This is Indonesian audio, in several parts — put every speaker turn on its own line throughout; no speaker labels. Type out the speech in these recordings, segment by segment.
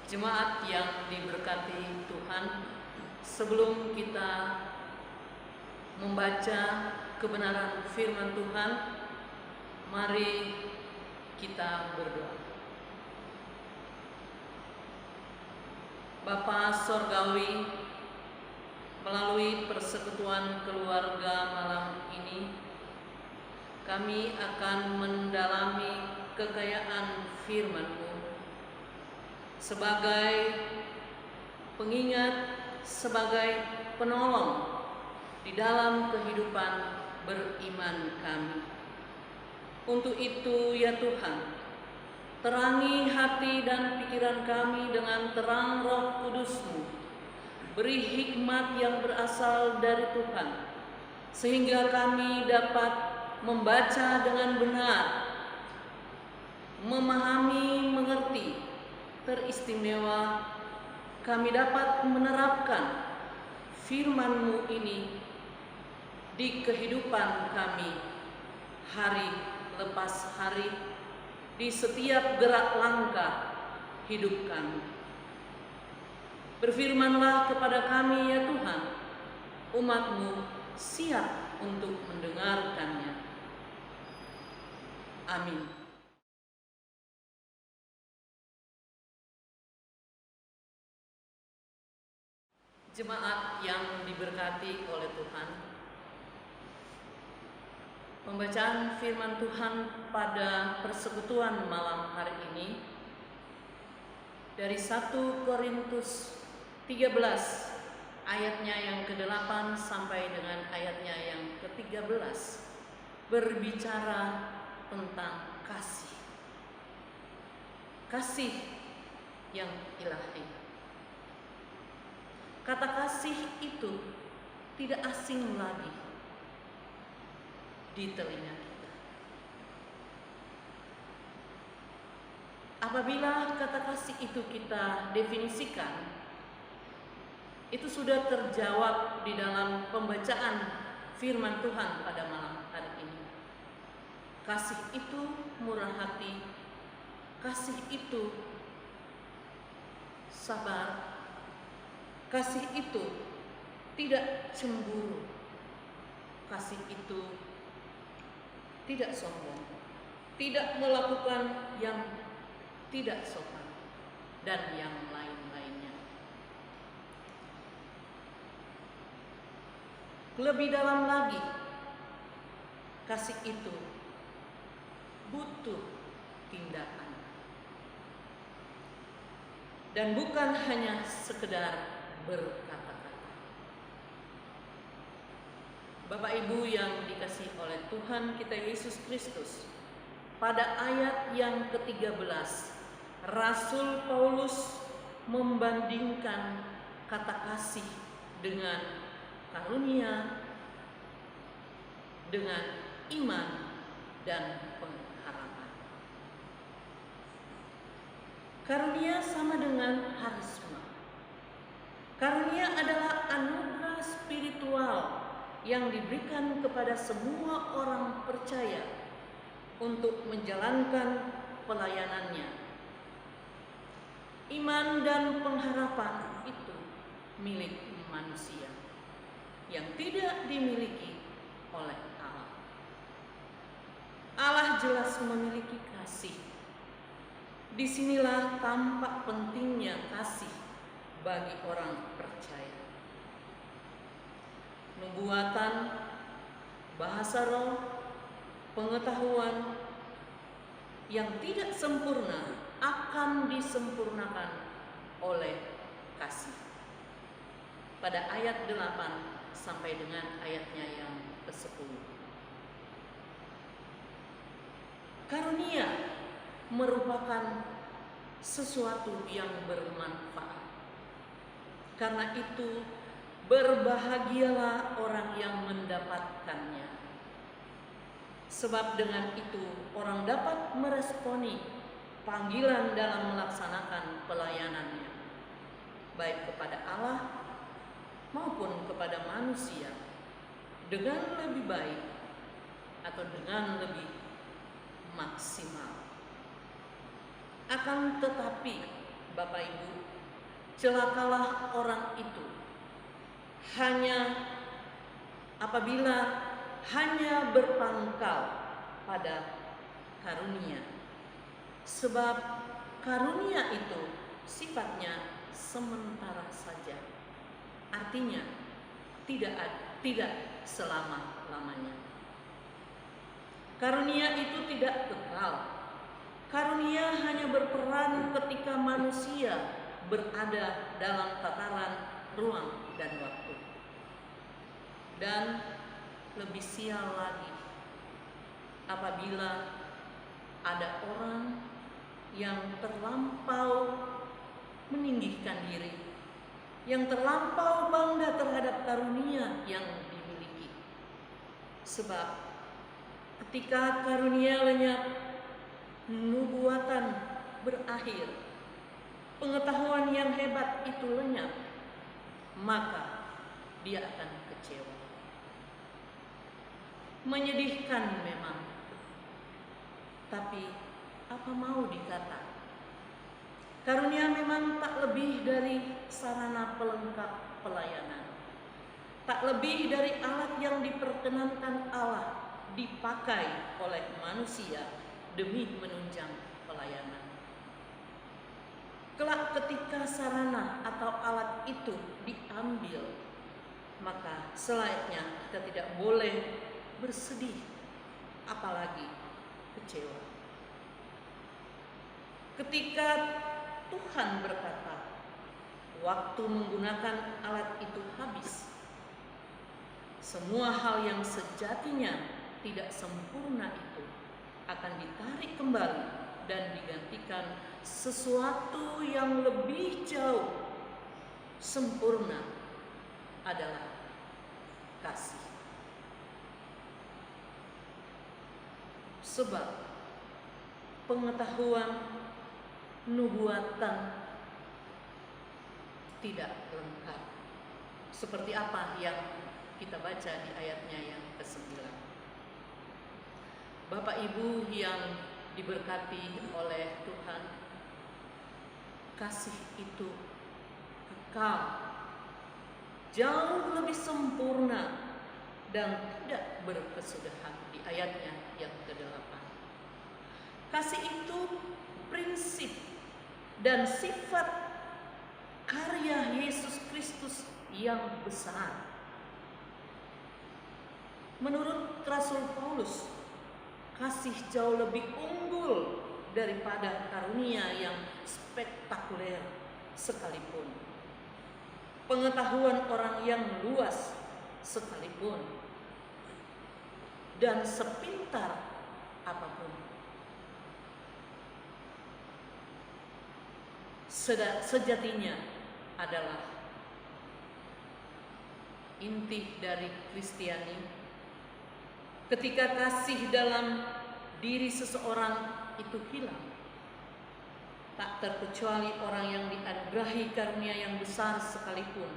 Jemaat yang diberkati Tuhan, sebelum kita membaca kebenaran firman Tuhan, mari kita berdoa. Bapa Sorgawi, melalui persekutuan keluarga malam ini, kami akan mendalami kekayaan firman-Mu sebagai pengingat, sebagai penolong di dalam kehidupan beriman kami. Untuk itu ya Tuhan, terangi hati dan pikiran kami dengan terang Roh Kudus-Mu. Beri hikmat yang berasal dari Tuhan, sehingga kami dapat membaca dengan benar, memahami, mengerti. Teristimewa kami dapat menerapkan firman-Mu ini di kehidupan kami hari lepas hari, di setiap gerak langkah hidup kami. Berfirmanlah kepada kami ya Tuhan, umat-Mu siap untuk mendengarkannya. Amin. Jemaat yang diberkati oleh Tuhan, pembacaan firman Tuhan pada persekutuan malam hari ini dari 1 Korintus 13 ayatnya yang ke-8 sampai dengan ayatnya yang ke-13 berbicara tentang kasih. Kasih yang ilahi. Kata kasih itu tidak asing lagi di telinga kita. Apabila kata kasih itu kita definisikan, itu sudah terjawab di dalam pembacaan firman Tuhan pada malam hari ini. Kasih itu murah hati, kasih itu sabar, kasih itu tidak cemburu, kasih itu tidak sombong, tidak melakukan yang tidak sopan, dan yang lain-lainnya. Lebih dalam lagi, kasih itu butuh tindakan. Dan bukan hanya sekedar berkata-kata. Bapak Ibu yang dikasihi oleh Tuhan kita Yesus Kristus, pada ayat yang ke-13, Rasul Paulus membandingkan kata kasih dengan karunia, dengan iman dan pengharapan. Karunia sama dengan harisma. Karunia adalah anugerah spiritual yang diberikan kepada semua orang percaya untuk menjalankan pelayanannya. Iman dan pengharapan itu milik manusia yang tidak dimiliki oleh Allah. Allah jelas memiliki kasih. Disinilah tampak pentingnya kasih bagi orang percaya. Nubuatan, bahasa roh, pengetahuan yang tidak sempurna akan disempurnakan oleh kasih. Pada ayat 8 sampai dengan ayatnya yang ke-10. Karunia merupakan sesuatu yang bermanfaat. Karena itu, berbahagialah orang yang mendapatkannya. Sebab dengan itu, orang dapat meresponi panggilan dalam melaksanakan pelayanannya, baik kepada Allah maupun kepada manusia, dengan lebih baik atau dengan lebih maksimal. Akan tetapi Bapak Ibu, celakalah orang itu hanya apabila hanya berpangkal pada karunia. Sebab karunia itu sifatnya sementara saja. Artinya tidak selama-lamanya. Karunia itu tidak kekal. Karunia hanya berperan ketika manusia berada dalam tataran ruang dan waktu. Dan lebih sial lagi apabila ada orang yang terlampau meninggikan diri, yang terlampau bangga terhadap karunia yang dimiliki. Sebab ketika karunia lenyap, nubuatan berakhir, pengetahuan yang hebat itu lenyap, maka dia akan kecewa. Menyedihkan memang, tapi apa mau dikata? Karunia memang tak lebih dari sarana pelengkap pelayanan, tak lebih dari alat yang diperkenankan Allah dipakai oleh manusia demi menunjang pelayanan. Kelak ketika sarana atau alat itu diambil, maka selayaknya kita tidak boleh bersedih, apalagi kecewa. Ketika Tuhan berkata, waktu menggunakan alat itu habis, semua hal yang sejatinya tidak sempurna itu akan ditarik kembali dan digantikan sesuatu yang lebih jauh sempurna, adalah kasih. Sebab pengetahuan nubuatan tidak lengkap. Seperti apa yang kita baca di ayatnya yang ke-9. Bapak Ibu yang diberkati oleh Tuhan, kasih itu kekal, jauh lebih sempurna dan tidak berkesudahan di ayatnya yang ke-8. Kasih itu prinsip dan sifat karya Yesus Kristus yang besar. Menurut Rasul Paulus, kasih jauh lebih unggul daripada karunia yang spektakuler sekalipun, pengetahuan orang yang luas sekalipun, dan sepintar apapun. Sejatinya adalah inti dari Kristiani. Ketika kasih dalam diri seseorang itu hilang, tak terkecuali orang yang dianugerahi karunia yang besar sekalipun,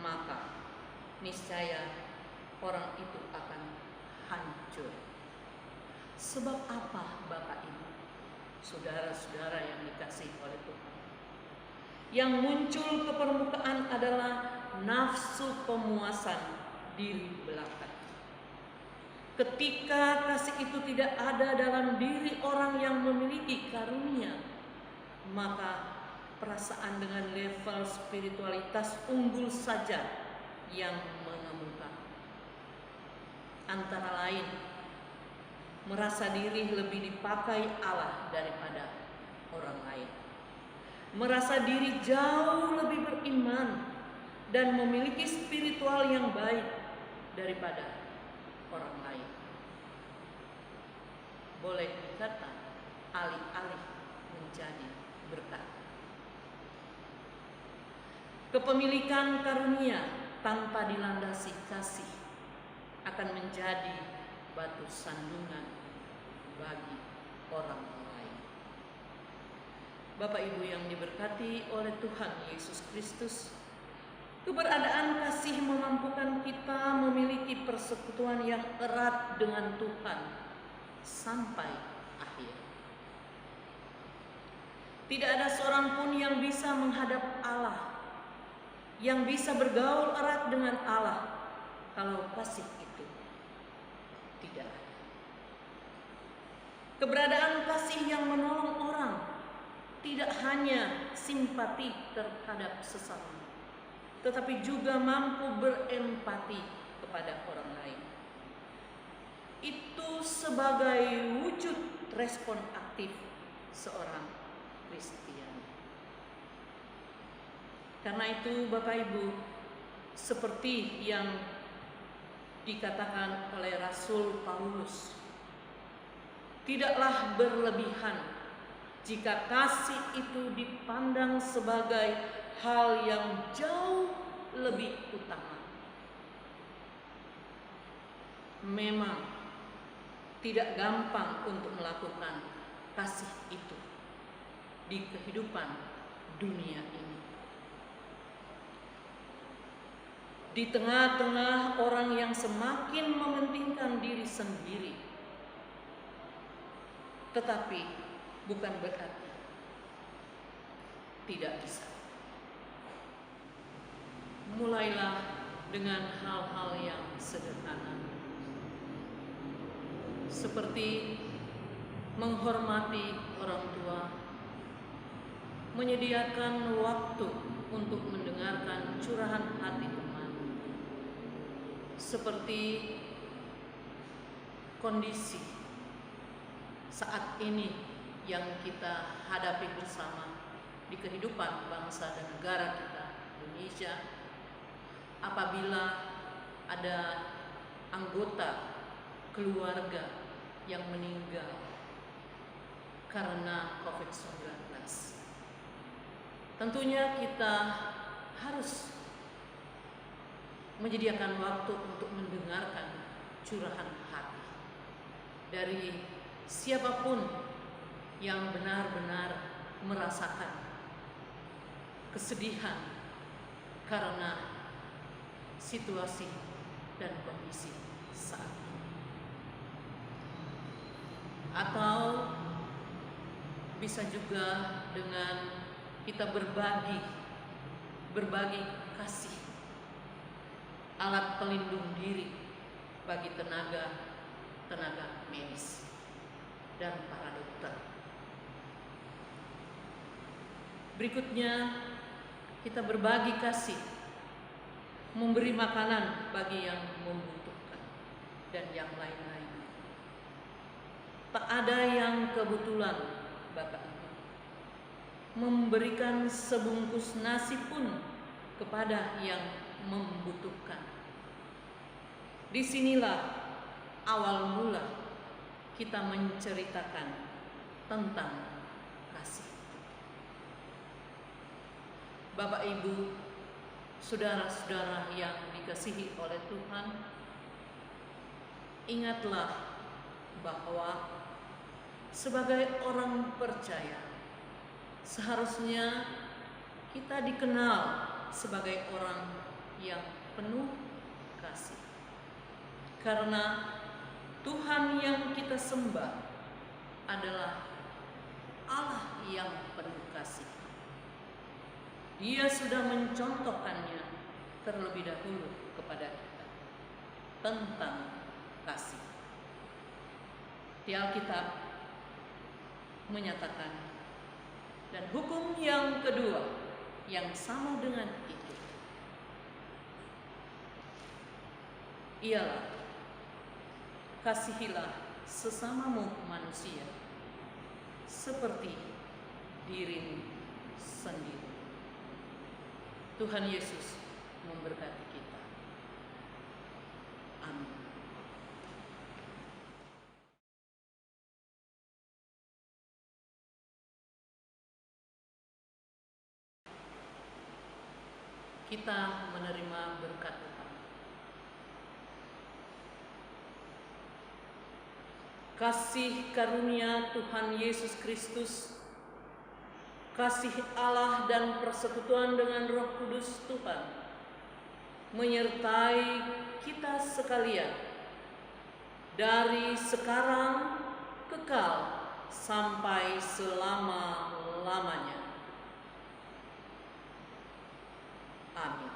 maka niscaya orang itu akan hancur. Sebab apa, Bapak Ibu, saudara-saudara yang dikasihi oleh Tuhan? Yang muncul ke permukaan adalah nafsu pemuasan diri belaka. Ketika kasih itu tidak ada dalam diri orang yang memiliki karunia, maka perasaan dengan level spiritualitas unggul saja yang mengemuka. Antara lain, merasa diri lebih dipakai Allah daripada orang lain, merasa diri jauh lebih beriman dan memiliki spiritual yang baik daripada orang lain. Boleh dikata alih-alih menjadi berkat. Kepemilikan karunia tanpa dilandasi kasih akan menjadi batu sandungan bagi orang lain. Bapak Ibu yang diberkati oleh Tuhan Yesus Kristus, keberadaan kasih memampukan kita memiliki persekutuan yang erat dengan Tuhan sampai akhir. Tidak ada seorang pun yang bisa menghadap Allah, yang bisa bergaul erat dengan Allah, kalau kasih itu tidak ada. Keberadaan kasih yang menolong orang tidak hanya simpati terhadap sesama, tetapi juga mampu berempati kepada orang lain. Itu sebagai wujud respon aktif seorang Kristian. Karena itu Bapak Ibu, seperti yang dikatakan oleh Rasul Paulus, tidaklah berlebihan jika kasih itu dipandang sebagai hal yang jauh lebih utama. Memang tidak gampang untuk melakukan kasih itu di kehidupan dunia ini. Di tengah-tengah orang yang semakin mementingkan diri sendiri, tetapi bukan berarti tidak bisa. Mulailah dengan hal-hal yang sederhana, seperti menghormati orang tua, menyediakan waktu untuk mendengarkan curahan hati teman, seperti kondisi saat ini yang kita hadapi bersama di kehidupan bangsa dan negara kita, Indonesia. Apabila ada anggota keluarga yang meninggal karena COVID-19, tentunya kita harus menyediakan waktu untuk mendengarkan curahan hati dari siapapun yang benar-benar merasakan kesedihan karena situasi dan kondisi saat ini. Atau bisa juga dengan kita berbagi kasih, alat pelindung diri bagi tenaga medis dan para dokter. Berikutnya, kita berbagi kasih, memberi makanan bagi yang membutuhkan, dan yang lain-lain. Tak ada yang kebetulan, Bapak Ibu. Memberikan sebungkus nasi pun kepada yang membutuhkan. Disinilah awal mula kita menceritakan tentang kasih. Bapak Ibu, saudara-saudara yang dikasihi oleh Tuhan, ingatlah bahwa sebagai orang percaya seharusnya kita dikenal sebagai orang yang penuh kasih. Karena Tuhan yang kita sembah adalah Allah yang penuh kasih. Dia sudah mencontohkannya terlebih dahulu kepada kita tentang kasih. Di Alkitab menyatakan, dan hukum yang kedua yang sama dengan itu ialah kasihilah sesamamu manusia seperti dirimu sendiri. Tuhan Yesus memberkati kita. Amin. Kita menerima berkat Tuhan. Kasih karunia Tuhan Yesus Kristus, kasih Allah dan persekutuan dengan Roh Kudus Tuhan menyertai kita sekalian dari sekarang kekal sampai selama-lamanya. lamanya. Amin.